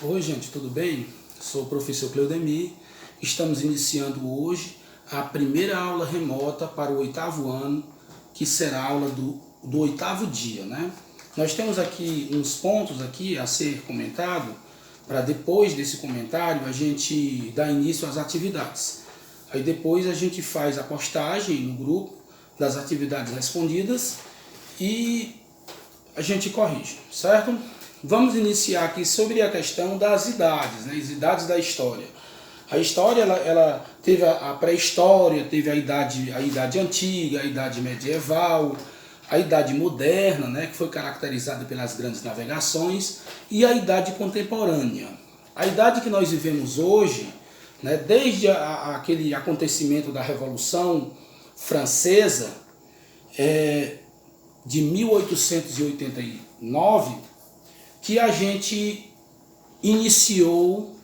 Oi gente, tudo bem? Sou o professor Cleudemir. Estamos iniciando hoje a primeira aula remota para o 8º ano, que será a aula do 8º dia, né? Nós temos aqui uns pontos aqui a ser comentado, para depois desse comentário a gente dar início às atividades. Aí depois a gente faz a postagem no grupo das atividades respondidas e a gente corrige, certo? Vamos iniciar aqui sobre a questão das idades, né? As idades da história. A história ela teve a pré-história, teve a idade antiga, a idade medieval, a idade moderna, né? Que foi caracterizada pelas grandes navegações, e a idade contemporânea. A idade que nós vivemos hoje, né? Desde aquele acontecimento da Revolução Francesa, de 1889, que a gente iniciou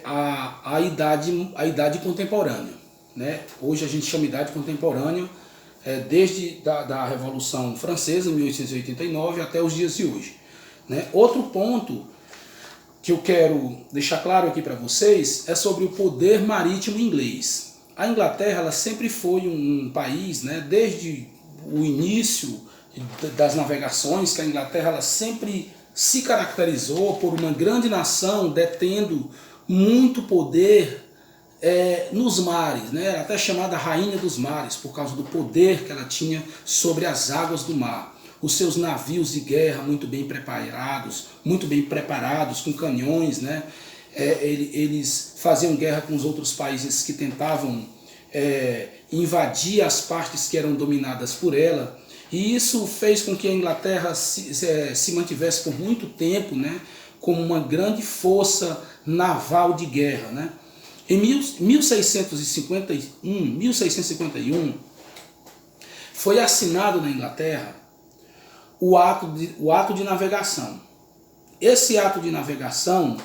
a idade contemporânea, né? Hoje a gente chama de idade contemporânea, desde da Revolução Francesa, 1889, até os dias de hoje, né? Outro ponto que eu quero deixar claro aqui para vocês é sobre o poder marítimo inglês. A Inglaterra ela sempre foi um país, né, desde o início das navegações, que a Inglaterra ela sempre se caracterizou por uma grande nação detendo muito poder nos mares, né? Era até chamada Rainha dos Mares por causa do poder que ela tinha sobre as águas do mar. Os seus navios de guerra muito bem preparados, com canhões, né? Eles faziam guerra com os outros países que tentavam invadir as partes que eram dominadas por ela. E isso fez com que a Inglaterra se mantivesse por muito tempo, né, como uma grande força naval de guerra, né? Em 1651, foi assinado na Inglaterra o ato de navegação. Esse ato de navegação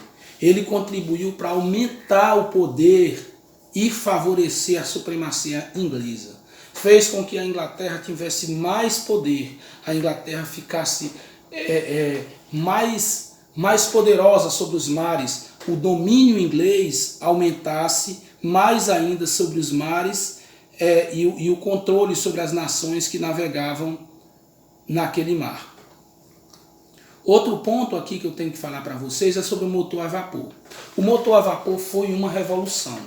ele contribuiu para aumentar o poder e favorecer a supremacia inglesa. Fez com que a Inglaterra tivesse mais poder, a Inglaterra ficasse mais poderosa sobre os mares, o domínio inglês aumentasse mais ainda sobre os mares e o controle sobre as nações que navegavam naquele mar. Outro ponto aqui que eu tenho que falar para vocês é sobre o motor a vapor. O motor a vapor foi uma revolução.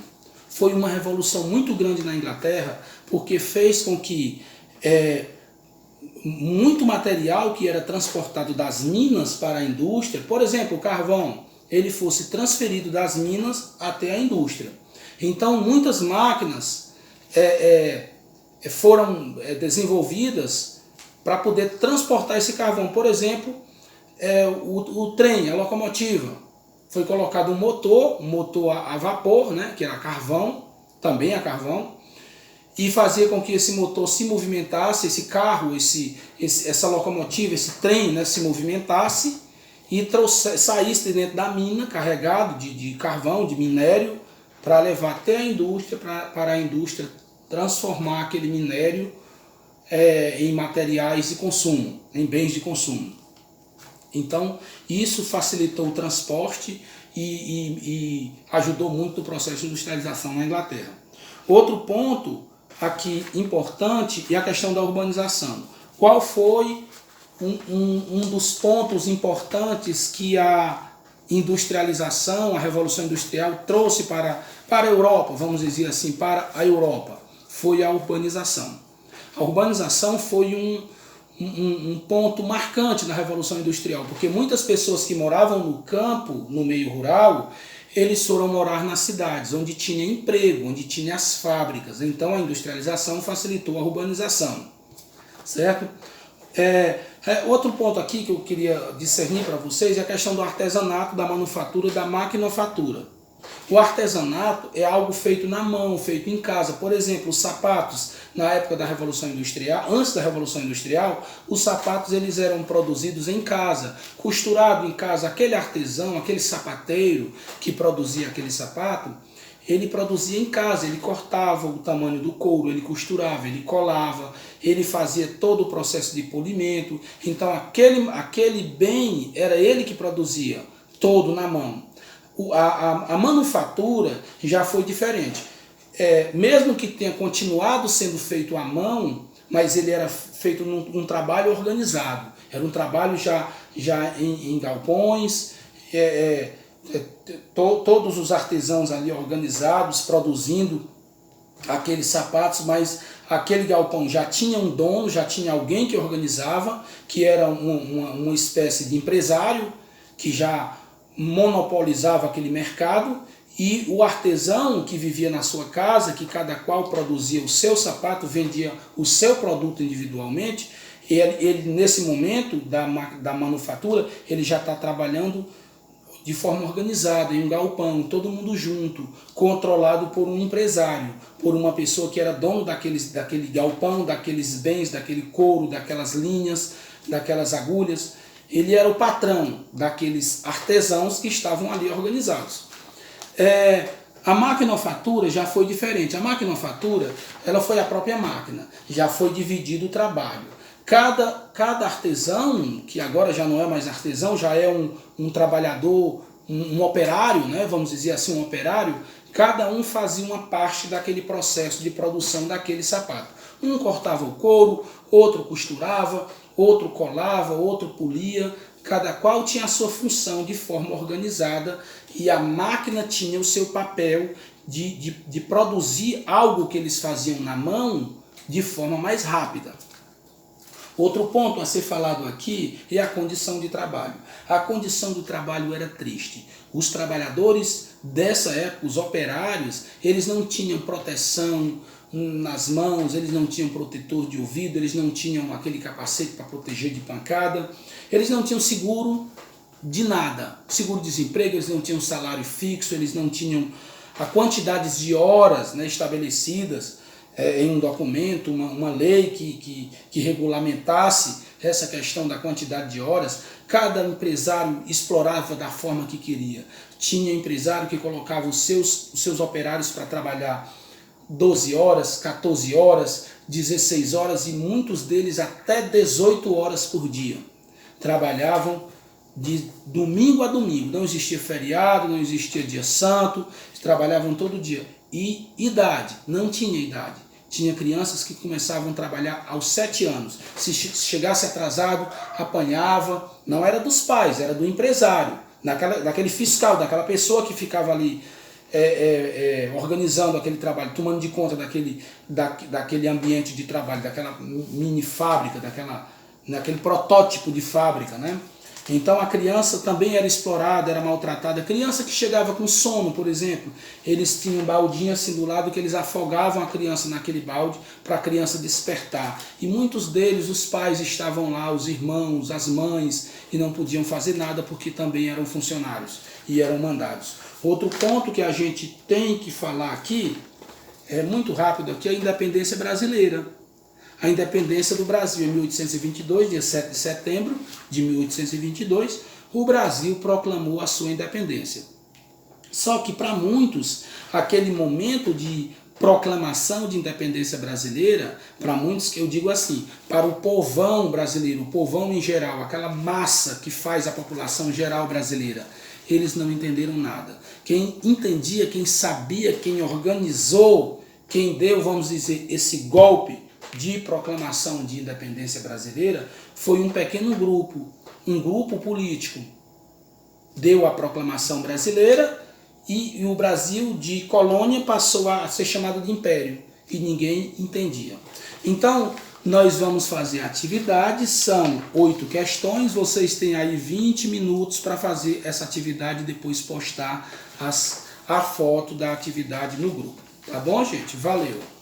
Foi uma revolução muito grande na Inglaterra, porque fez com que muito material que era transportado das minas para a indústria, por exemplo, o carvão, ele fosse transferido das minas até a indústria. Então, muitas máquinas foram desenvolvidas para poder transportar esse carvão. Por exemplo, o trem, a locomotiva. Foi colocado um motor a vapor, né, que era carvão, também a carvão, e fazia com que esse motor se movimentasse, esse carro, essa locomotiva, esse trem, né, se movimentasse e saísse de dentro da mina carregado de carvão, de minério, para levar até a indústria, para a indústria transformar aquele minério em materiais de consumo, em bens de consumo. Então, isso facilitou o transporte e ajudou muito no processo de industrialização na Inglaterra. Outro ponto aqui importante é a questão da urbanização. Qual foi um dos pontos importantes que a industrialização, a Revolução Industrial trouxe para a Europa, vamos dizer assim, para a Europa? Foi a urbanização. A urbanização foi um ponto marcante na Revolução Industrial, porque muitas pessoas que moravam no campo, no meio rural, eles foram morar nas cidades, onde tinha emprego, onde tinha as fábricas. Então a industrialização facilitou a urbanização, certo? Outro ponto aqui que eu queria discernir para vocês é a questão do artesanato, da manufatura, da maquinofatura. O artesanato é algo feito na mão, feito em casa. Por exemplo, os sapatos, na época da Revolução Industrial, antes da Revolução Industrial, os sapatos eles eram produzidos em casa, costurado em casa. Aquele artesão, aquele sapateiro que produzia aquele sapato, ele produzia em casa, ele cortava o tamanho do couro, ele costurava, ele colava, ele fazia todo o processo de polimento. Então aquele bem era ele que produzia. todo na mão. A manufatura já foi diferente. Mesmo que tenha continuado sendo feito à mão, mas ele era feito num trabalho organizado. Era um trabalho já em galpões, todos os artesãos ali organizados, produzindo aqueles sapatos, mas aquele galpão já tinha um dono, já tinha alguém que organizava, que era uma espécie de empresário, que já monopolizava aquele mercado, e o artesão que vivia na sua casa, que cada qual produzia o seu sapato, vendia o seu produto individualmente, ele nesse momento da manufatura, ele já está trabalhando de forma organizada, em um galpão, todo mundo junto, controlado por um empresário, por uma pessoa que era dono daquele galpão, daqueles bens, daquele couro, daquelas linhas, daquelas agulhas. Ele era o patrão daqueles artesãos que estavam ali organizados. A maquinofatura já foi diferente. A maquinofatura, ela foi a própria máquina, já foi dividido o trabalho. Cada artesão, que agora já não é mais artesão, já é um trabalhador, um operário, né? Vamos dizer assim, um operário, cada um fazia uma parte daquele processo de produção daquele sapato. Um cortava o couro, outro costurava, outro colava, outro polia, cada qual tinha a sua função de forma organizada e a máquina tinha o seu papel de produzir algo que eles faziam na mão de forma mais rápida. Outro ponto a ser falado aqui é a condição de trabalho. A condição do trabalho era triste. Os trabalhadores dessa época, os operários, eles não tinham proteção nas mãos, eles não tinham protetor de ouvido, eles não tinham aquele capacete para proteger de pancada, eles não tinham seguro de nada, seguro-desemprego, eles não tinham salário fixo, eles não tinham a quantidade de horas, né, estabelecidas em um documento, uma lei que regulamentasse essa questão da quantidade de horas. Cada empresário explorava da forma que queria. Tinha empresário que colocava os seus operários para trabalhar 12 horas, 14 horas, 16 horas e muitos deles até 18 horas por dia. Trabalhavam de domingo a domingo, não existia feriado, não existia dia santo, trabalhavam todo dia. E idade, não tinha idade. Tinha crianças que começavam a trabalhar aos 7 anos. Se chegasse atrasado, apanhava. Não era dos pais, era do empresário, daquele fiscal, daquela pessoa que ficava ali organizando aquele trabalho, tomando de conta daquele ambiente de trabalho, daquela mini fábrica, daquele protótipo de fábrica, né? Então a criança também era explorada, era maltratada. A criança que chegava com sono, por exemplo, eles tinham um baldinho assim do lado que eles afogavam a criança naquele balde para a criança despertar. E muitos deles, os pais estavam lá, os irmãos, as mães, e não podiam fazer nada porque também eram funcionários e eram mandados. Outro ponto que a gente tem que falar aqui, muito rápido aqui, é a independência brasileira. A independência do Brasil em 1822, dia 7 de setembro de 1822, o Brasil proclamou a sua independência. Só que para muitos, aquele momento de proclamação de independência brasileira, para muitos, que eu digo assim, para o povão brasileiro, o povão em geral, aquela massa que faz a população geral brasileira, eles não entenderam nada. Quem entendia, quem sabia, quem organizou, quem deu, vamos dizer, esse golpe de proclamação de independência brasileira foi um pequeno grupo, um grupo político. Deu a proclamação brasileira e o Brasil de colônia passou a ser chamado de império e ninguém entendia. Então, nós vamos fazer atividades, são 8 questões, vocês têm aí 20 minutos para fazer essa atividade e depois postar a foto da atividade no grupo. Tá bom, gente? Valeu!